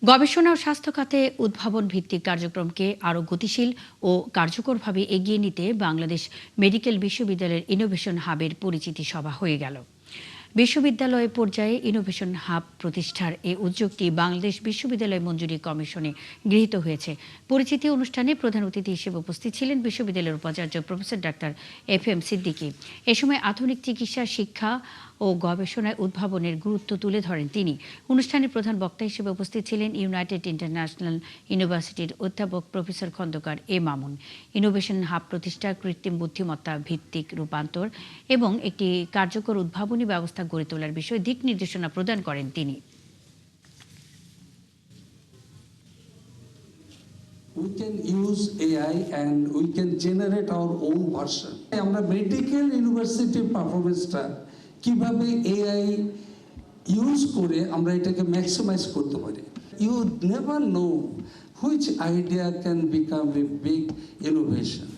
গবেষণা ও স্বাস্থ্য খাতে উদ্ভাবন ভিত্তিক কার্যক্রমকে আরও গতিশীল ও কার্যকরভাবে এগিয়ে নিতে বাংলাদেশ মেডিকেল বিশ্ববিদ্যালয়ের ইনোভেশন হাবের পরিচিতি সভা হয়ে গেল। বিশ্ববিদ্যালয় পর্যায়ে ইনোভেশন হাব প্রতিষ্ঠার এই উদ্যোগটি বাংলাদেশ বিশ্ববিদ্যালয় মঞ্জুরি কমিশনে গৃহীত হয়েছে। পরিচিতি অনুষ্ঠানে প্রধান অতিথি হিসেবে উপস্থিত ছিলেন বিশ্ববিদ্যালয়ের উপাচার্য প্রফেসর ডাক্তার FM সিদ্দিকী। এ সময় আধুনিক চিকিৎসা শিক্ষা ও গবেষণায় উদ্ভাবনের গুরুত্ব তুলে ধরেন তিনি। অনুষ্ঠানে প্রধান বক্তা হিসেবে উপস্থিত ছিলেন ইউনাইটেড ইন্টারন্যাশনাল ইউনিভার্সিটির অধ্যাপক প্রফেসর খন্দকার এ মামুন। ইনোভেশন হাব প্রতিষ্ঠা, কৃত্রিম বুদ্ধিমত্তা ভিত্তিক রূপান্তর এবং একটি কার্যকর উদ্ভাবনী ব্যবস্থা গড়ে তোলার বিষয়ে দিক নির্দেশনা প্রদান করেন তিনি। We can use AI and we can generate our own version. আমরা মেডিকেল ইউনিভার্সিটি পারফরমেন্সটা কিভাবে AI ইউজ করে আমরা এটাকে ম্যাক্সিমাইজ করতে পারি। You never know which idea can become a big innovation.